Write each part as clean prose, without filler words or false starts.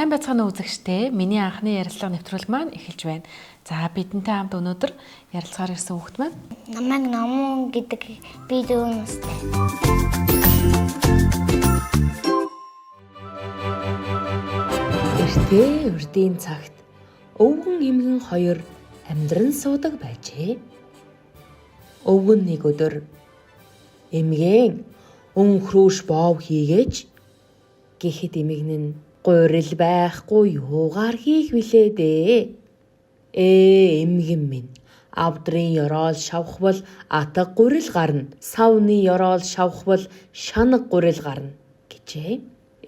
Сайн байцгаана уу үзэгчдээ. Миний анхны ярилцлага нэвтрүүлэг маань эхэлж байна. За бидэнтэй хамт өнөөдөр ярилцахаар ирсэн хүүхэд маань намайг Номон гэдэг би 4 настай. Эртээ урдын цагт өвгөн эмгэн хоёр амьдран суудаг байжээ. Өвгөн нэг өдөр эмгэн өнхрөөш боов хийгээч гэхэд эмгэн нь гурил байхгүй юугаар хийх вүлээ дээ. Эмгэн минь авдрын ёроол шавхвал атга гурил гарна. Савны ёроол шавхвал шанаг гурил гарна гэжээ.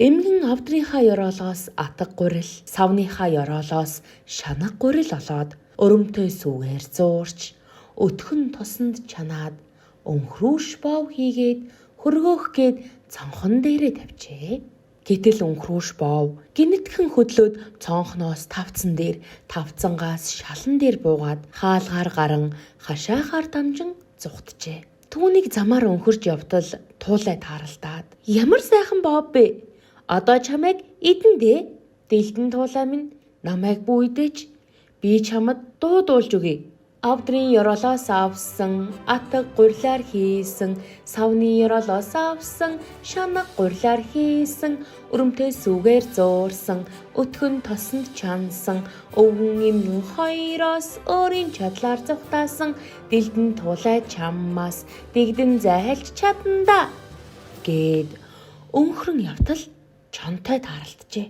Эмгэн авдрынхаа ёроолоос атга гурил, савныхаа ёроолоос шанаг гурил олоод өрөмтөө сүгээр зуурч өтгөн тосонд чанаад өнхрөөш боов хийгээд хөргөөх гээд цонхон дээрээ тавьжээ. Гэтэл өнхрөөш боов гинэтхэн хөдлөөд цонхноос тавцсан дээр тавцангаас шалан дээр буугаад хаалгаар гаран хашаахаар дамжин зүгтжээ. Түүнийг замаар өнхөрж явтал туулай тааралдаад ямар сайхан боов бэ? Одоо чамайг идэн дээ. Дэлдэн туулай минь намайг бүйдээч. Би чамд дуудуулж өгье. Авдрын ёроолоос авсан атга гурилаар хийсэн, савны ёроолоос авсан шанаг гурилаар хийсэн, өрөмтөө сүгээр зуурсан, өтгөн тосонд чансан, өвгөн эмгэн хоёроос өөрийн чадлаар зүхтаасан, дэлдэн туулай чаммаас дэгдэн зайлж чадна гэд өнхрөн явтал чонтой тааралджээ.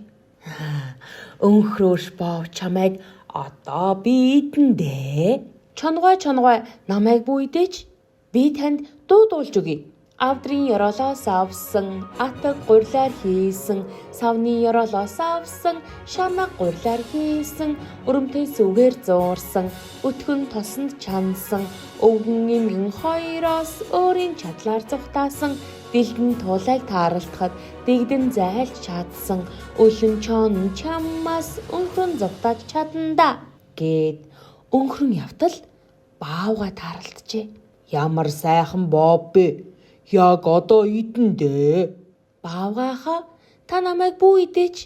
Өнхрөөш боов чамайг одоо би идэн дээ. Чонгой намайг бүйдээч. Би танд дуудуулж өгье. Авдрын ёроолоос авсан атга гурилаар хийсэн, савны ёроолоос авсан шанаг гурилаар хийсэн, өрөмтөө сүгээр зуурсан, өтгөн тосонд чансан, өвгөн эмгэн хоёроос өөрийн чадлаар зүхтаасан, дэлдэн туулайг тааралдахад дэгдэн зайлж чадсан, өлөн чон чаммаас өнхрөн зүхтаж чадна гэд өнхрөн явтал баавга тааралджээ. Ямар сайхан боов бэ? Яг одоо идэн дээ. Баавгааха та намайг бүйдээч.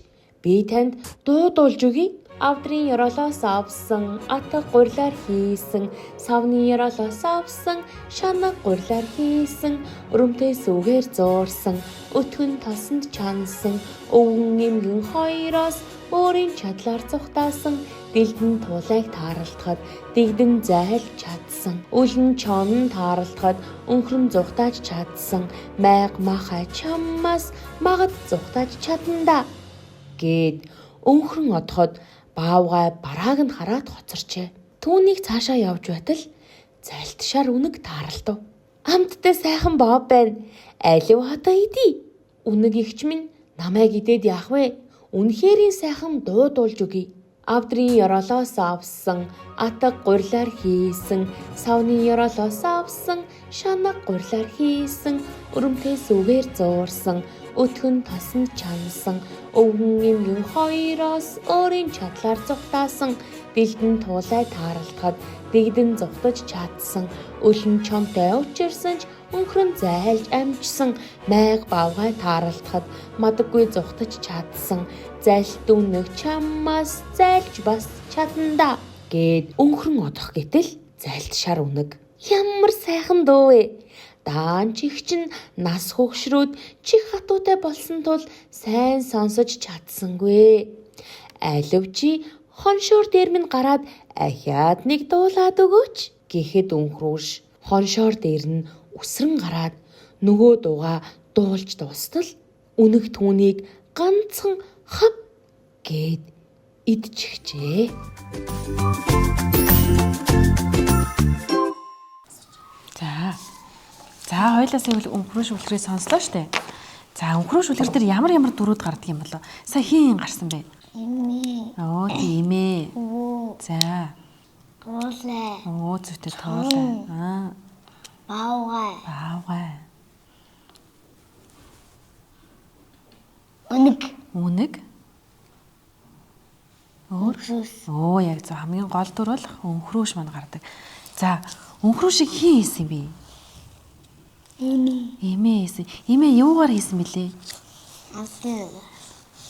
Би танд дуудуулж өгье. Авдрын ёроолоос авсан атга гурилаар хийсэн, савны ёроолоос авсан шанаг гурилаар хийсэн, өрөмтөө сүгээр зуурсан, өтгөн тосонд чансан, өвгөн эмгэн хоёроос өөрийн чадлаар зүхтаасан, дэлдэн туулайг тааралдахад дэгдэн зайлж чадсан, өлөн чон тааралдахад өнхрөн зүхтааж чадсан, майг махай чаммаас магад зүхтааж чадна гэд өнхрөн одоход баавгай барааг нь хараад хоцорчээ. Түүнийг цаашаа явж байтал зайлтшаар үнэг тааралдав. Амттай сайхан боов байна. Алив хата идий. Үнэг ихч минь намайг идээд яах вэ? Үнэхэрийн сайхан дуудуулж өгье. Авдрын ёроолоос авсан атга гурилаар хийсэн, савны ёроолоос авсан шанаг гурилаар хийсэн, өрөмтөө сүгээр зуурсан, өтгөн тосонд чансан, өвгөн эмгэн хоёроос өөрийн чадлаар зүхтаасан, дэлдэн туулай тааралдахад дэгдэн зүхтаж чадсан, өлөн чонтой учирсан ч өнхрөн зайлж амжсан, майг баавгай тааралдахад мадаггүй зүхтаж чадсан, зайлт үнэг чаммаас зайлж бас чадна гэд өнхрөн одох гэтэл зайлт шар үнэг. Ямар сайхан дуу вэ? Даан чих чинь нас хөгшрөөд чих хатуутай болсон тул сайн сонсож чадсангүй. Алив чи хоншоор дээр минь гараад ахиад нэг дуулаад өгөөч гэхэд өнхрөөш хоншоор дээр нь үсрэн гараад нөгөө дууга дуулж дуустал үнэг түүнийг ганцхан хап гэд идчихжээ. За хоёлаас өнхрөөш үлгэрээ сонслоо штэ. За өнхрөөш үлгэр дээр ямар дөрүүд гардаг юм болоо? Сая хийн гарсан бэ? Эмээ. Тийм ээ. За. Туулай. Зүйтэй туулай. Баавгай. Үнэг. Өнхрөөш. Яг зөв хамгийн гол дүр бол өнхрөөш манд гардаг. За өнхрөөшийг хийн хийсэн бэ? Эмээ хийсэн. Эмээ юугаар хийсэн бэлээ?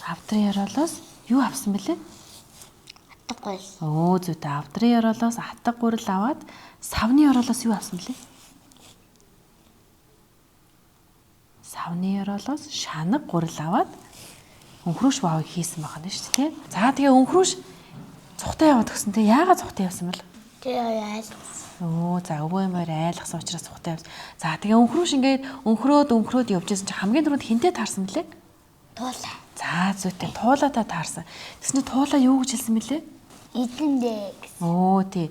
Авдрын ёроолоос Юу авсан бэлээ? Атгагүй. Өө зүйтэй авдрын ёроолоос атга гурил аваад савны ёроолоос юу авсан бэлээ? Савны ёроолоос шанаг гурил аваад өнхрөөш баавыг хийсэн байна шүү дээ. За тэгээ өнхрөөш цухтаа яваад гисэн те яагаад цухтаа явсан бэл? Тэгээ За өвөө юмар айлгсан учраас цухтаа явсан. За тэгээ өнхрөөш ингээд өнхрөөд явжсэн чи хамгийн түрүүнд хинтээ таарсан бэлээ? туулаа. За зүйтэй туулаатаа таарсан. Тэгснэ туулаа юу гэж хэлсэн бэлээ? Эдэндээ гэсэн. Тий.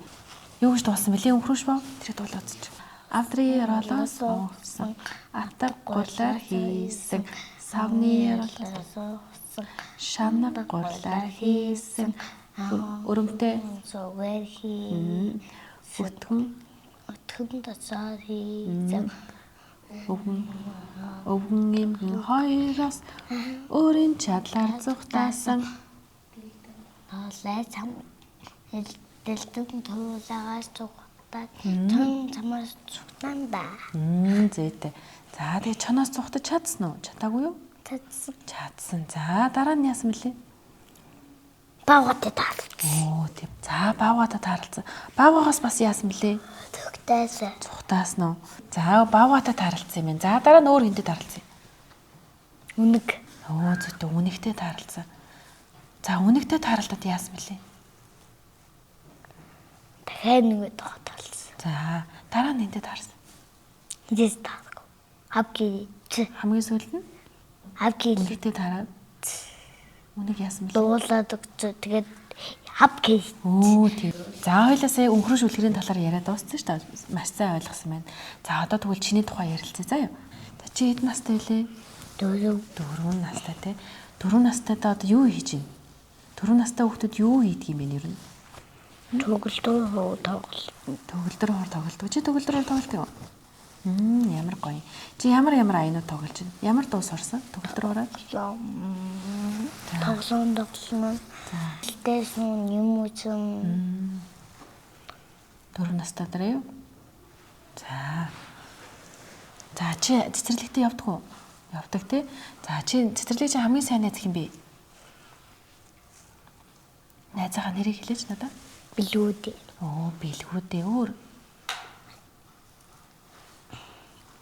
Юу гэж дуулсан бэлээ өнхрөөш баа? Тэр дуулаацсан чи. Авдрын ёроолоос уусан атга гурлаар хийсэн савны ёроолоос шанаг гурлаар хийсэн өрөмтэй Зүгээр хий. Өтгөн тацаар хийсэн. өвгөн эмгэн хоёроос өөрийн чадлаар зүхтаасан Тоолай цам дэлтэн туулаагаас цугтаад тон цамаас цугтаанда. Зүйтэй. За тэгээ чоноос цухтаж чадсан уу? Чадаагүй юу? Чадсан. За дараа нь яасан бэлээ? Бавгатай таалц. Тийм. За баавгата тааралцсан. Баавгаас бас яасан бэлээ? Төгтөөс. Цухтаасан уу? За баавгата тааралцсан юм байна. За дараа нь өөр хинтээ тааралцсан. Үнэг. Зүйтэй үнэгтэй тааралцсан. За үнэгтэй тааралдаад яасан бэлээ? Дахиад нэг тоолсон. За дараа нь хинтээ таарсан. Хизээс таадаг. Хавки. Хамгийн сүүлд нь Хавки. үнэгтэй таараад үнэг яасан бэлээ? Дуулаад өгч тэгээд хавки. Тийм. За хоёлаа сая өнхрөөш үлгэрийн талаар яриад дууссан шүү дээ. Маш сайн ойлгосон байна. За одоо тэгвэл чиний тухай ярилцъя заа юу. Чи хэд настай вэ? 4 настай тий. 4 настайдаа одоо юу хийж байна? 4 настай хүүхдүүд юу хийдэг юм бэ нэр нь? Төгөлдөр хоо тоглол. Төгөлдөр хор тоглолт. Чи төгөлдөр хор тоглолт юу? Ямар гоё. Чи ямар аюунууд тоглож байна? Ямар дуу сурсан? Төгөлдөр хороо? Тоглоом. Тэсэн юм үсэн. 4 настай дараа юу? За чи цэцэрлэгтээ явдаг уу? Явдаг тий. За чи цэцэрлэг чинь хамгийн сайн найз хэм бэ? Найзаагаа нэрийг хэлээч надад. Билүүд. Бэлгүүдээ өөр.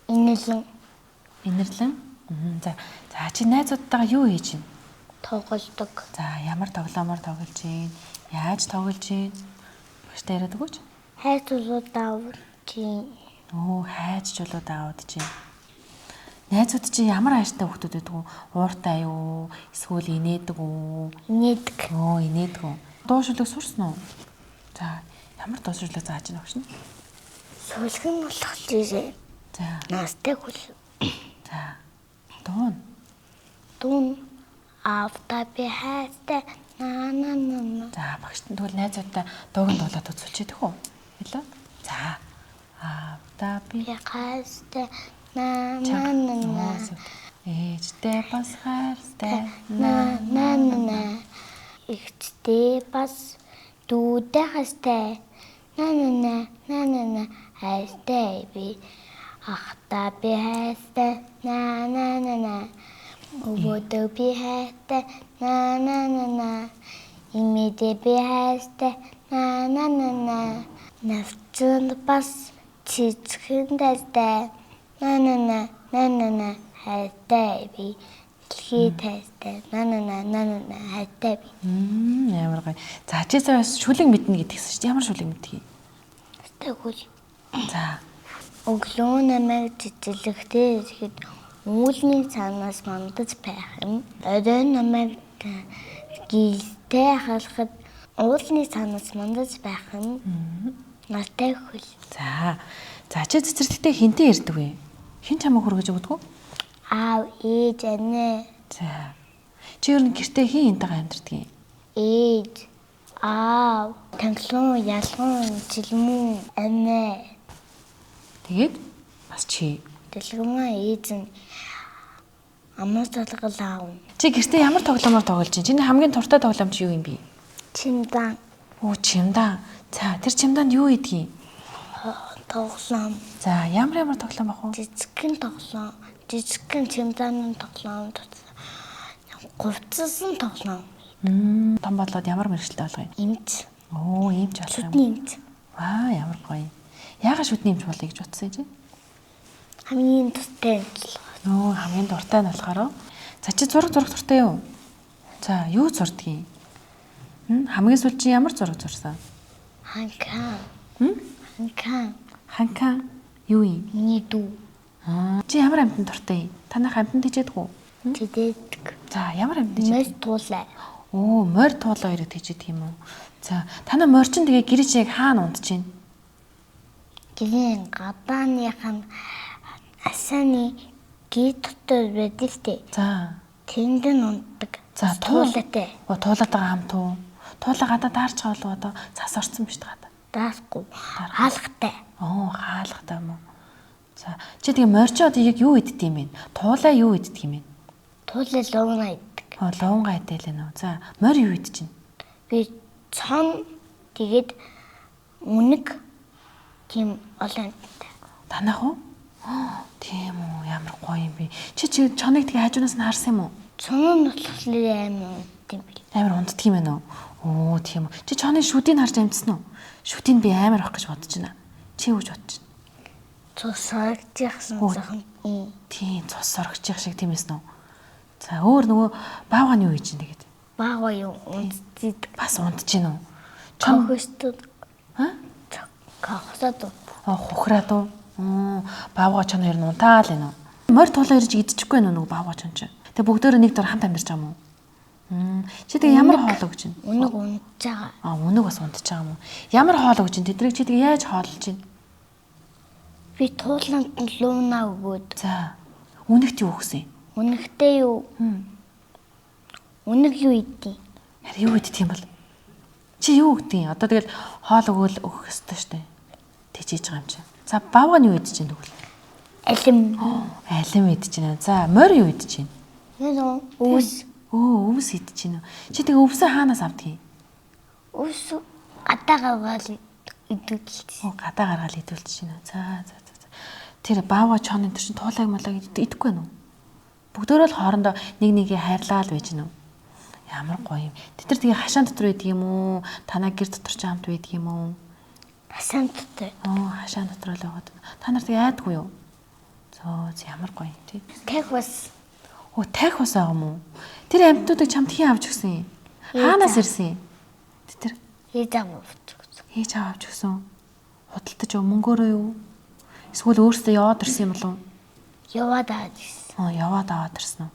Инэрлэн. За чи найзуудтайгаа юу хийж байна? Тоглодог. За ямар тоглоомоор тоглож байна? Яаж тоглож байна? Багштай яриад өгөөч. Хайц улууд авч. Хайж жолоо даавд чинь. Найзууд чи ямар хайртай хүмүүс байдаг вэ? Ууртай юу? Эсвэл инээдэг үү? Инээдэг. Инээдэг үү? Дуу шүлэг сурсан уу? За ямар дуу шүлэг зааж гэнэ өгшин? Сүүлгэн болох жишээ. За. Настай хөл. За. Дуун. Авта би хайртай. На. За багш тэгвэл найзуудтай дууг нь дуулаад үзүүлчихэ тэхүү. Хэлээ. За. Авта би хайртай. На. Ээжтэй бас хайртай. На. Ихтэй бас дүүдээ хайртай. На. Хайртай би. Ахта би хайртай. На. Өвөдөө би хайртай. На. Имидээ би хайртай. На. Навчунд бас чичхэн дайтай. На. Хайртай би. Дэлхий хайртай. На. Хайртай би. Ямар гоё. За чи саяас шүлэг мэднэ гэдгийгсэн шүү дээ. Ямар шүлэг мэдхий? Тэгвэл. За. Өглөө намайг цэцэрлэгтээ ирэхэд үүлний цаанаас мандаж байх юм. Орой намайг гилтэй халахад уулны цаанаас мандаж байх юм. Нартай хөл. За чи цэцэрлэгтээ хинтээ ирдэг вэ? Хин чамайг хөргөж өгдөг үү? Аав, ээж, анаа. За. Чи ер нь гэртээ хин хинтэйгээ амьдардаг юм? Ээж, аав, танхлон, ялган, жилмүү, анаа. Тэгээд бас чи Дэлгэмээ ээж нь амнаас толгол аав. чи гэртээ ямар тоглоомоор тоглож байна? Чиний хамгийн туртай тоглоом чи юу юм бэ? Чимдан. Чимдан. За тэр чимданд юу идэх юм? Тоглоом. За ямар тоглоом ах вэ? Жижигхэн тоглоом. Жижигхэн чимдааны тоглоом. Говцсон тоглоом. Том болоод ямар мэрэгчлээ болгоё? Эмч. Оо, эмч болох юм. Шүдний эмч. Аа, ямар гоё. Яагаад шүдний эмч болъё гэж утсан чи? Хамгийн тустай эмч. Нөө хамгийн дуртай нь болохоор за чи зураг дуртай юу? За, юу зурдгийг? Хамгийн сүүл чи ямар зураг зурсан? Ханкан. Хм? Ханкан. Ханкан юу юм? Миний дүү. Аа, чи ямар амьтан дуртай? Танах амьтан тэжээдэг үү? Тэдэдэг. За, ямар амьтан тэжээдэг? Мэс туулаа. Оо, морь туулаа хоёрыг тэжээдэг юм уу? За, танаа морь чин тэгээ гэрээ чиг хаана унтж чинь? Гэрийн гадааныхан асааны гид дотор байдаг те. За. Тэнд нь унтдаг. За, туулаатай. Оо, туулаатайгаа хамт уу? Туулаа гадаа даарч байгаа одоо цас орсон биш гадаа. Даахгүй. Хаалгатай. Оо, хаалгатай юм уу? За, чи тэгээ морьчоо одоо яг юу иддэг юм бэ? Туулаа юу иддэг юм бэ? Туулаа луунаа иддэг. Оо, луунгаа идэл нөө. За, морь юу идэж чинь? Би цон тэгээд үнэг тийм олон амттай. Танах уу? Тийм үү, ямар гоё юм бэ? Чи чоныг тэгээ хажуунаас нь харсан юм уу? Цон нь болохоор амар унтдаг юм бил. Амар унтдаг юм байна уу? Оо, тийм үү. Чи чоны шүдийг харж амжсан уу? Шүдийг би амар авах гэж бодож байна. Чи юу гэж бодож байна? Цус сорогдчихсан зохон. Тийм, цус сорогчих шиг тийм эсэн үү? За, өөр нөгөө баавга нь юу хийж ин тэгээд? Баага юу унтдаг. Бас унтж гин үү? Чонхөстөд. Ха? Кахсад. Хухраад уу? Баавга чон хоёр нь унтаал энэ үү? Морь туулаа ирж идчихгүй нөө нөгөө баавга чон чинь. Тэгээ бүгдөө нэг дор хамт амьдарч байгаа юм уу? Чи тэгээ ямар хоолоо гэж байна? Үнэг унтж байгаа. Үнэг бас унтж байгаа юм уу? Ямар хоолоо гэж байна? Тэдрийг чи тэгээ яаж хооллож байна? Би тууланд нь луунаа өгөөд. За. Үнэгт юу өгсөн юм? Үнэгтэй юу? Үнэг юу идэв? Яа юу идэх юм бол? Чи юу өгдөг? Одоо тэгэл хоол өгөөл өгөх ёстой штэ. Тэжээж байгаа юм чи. За, баавга нь юу идэж байна тэгвэл? Алим. Алим идэж байна. За, морь юу идэж байна? Нэр өвс. Оо, өвс идэж байна. Чи тэгээ өвсөө хаанаас авдгийг? Өвс гадаа гаргаад идүүлчихсэн. Оо, гадаа гаргаал идүүлж байна. За. Тэр баавга чоны тэр чин туулайг малайг идэхгүй байна уу? Бүгдөө л хоорондоо нэг нэгээ хайрлаа л байж гэнэ үү? Ямар гоё юм. Тэд нар тэгээ хашаан дотор байдаг юм уу? Танаа гэр дотор ч хамт байдаг юм уу? Хашаан дотор. Оо, хашаан дотор л байгаад. Та нар тэгээ айдгүй юу? Зөө, ямар гоё юм тий. Тэг бас. Оо, тайх бас байгаа юм уу? Тэр амьтнуудыг чамд хийн авч өгсөн юм? Хаанаас ирсэн юм? Тэр Хийж авчихсан. хийж авч өгсөн. Худалдаж мөнгөөрөө юу? Эсвэл өөрөөсөө яваад ирсэн юм болов уу? Яваад авчихсан. Яваад аваад ирсэн үү?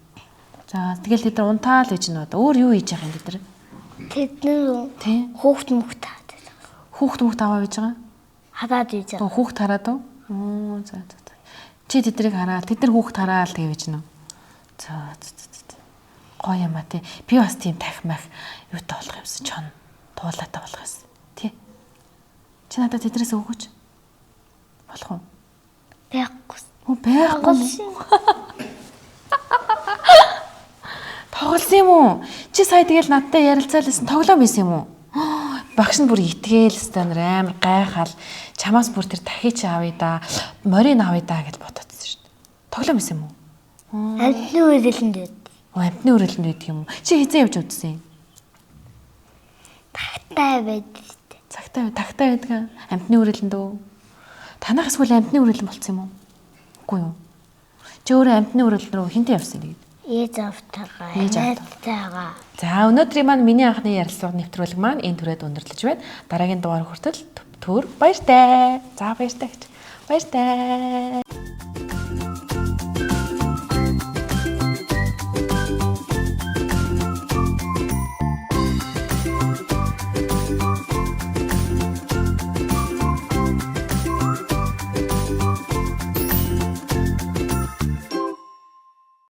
За, тэгэл тэд нар унтаал гэж нөө. Өөр юу хийж байгаа юм тэд нар? Тэд нэр Тий. хүүхд мөхт таад. Хүүхд аваа байж байгаа? Хадаад хийж байгаа. Хүүхд хараад уу? Оо, за. Чи тэднийг хараад, тэд нар хүүхд хараал гэж нөө. За. Гоё юм а тий. Би бас тийм тахимах юутай болох юмсан чон. Туулаатай болох юмсан. Тий. Чи надад тэдрээс өгөөч. Болох уу? Байхгүй. Байхгүй. Тоглосон юм уу? Чи сая тэгэл надтай ярилцаалсан тоглоом байсан юм уу? Багш нь бүр итгээл стандар амар гайхаал чамаас бүр тэр дахиж авъя да, морийг авъя да гэж бодоцсон шүү дээ. Тоглоом байсан юм уу? Амтны үрэлэнд байд. Амтны үрэлэнд байдаг юм уу? Чи хизээ явж үзсэн юм? Тагтай байд. Тагтай байдаг. Амтны үрэлэнд үү? Танах эсвэл амтны үрэлэн болцсон юм уу? Үгүй юу. Чи өөрөө амтны үрэлэн рүү хинтээ явсан юм? Ээж автагаа. Ээж автагаа. За, өнөөдрийн маань миний анхны ярилцлага нэвтрүүлэг маань энэ түрээд өндөрлөж байна. Дараагийн дугаар хүртэл түр баяртай. За, баяртай гэж. Баяртай.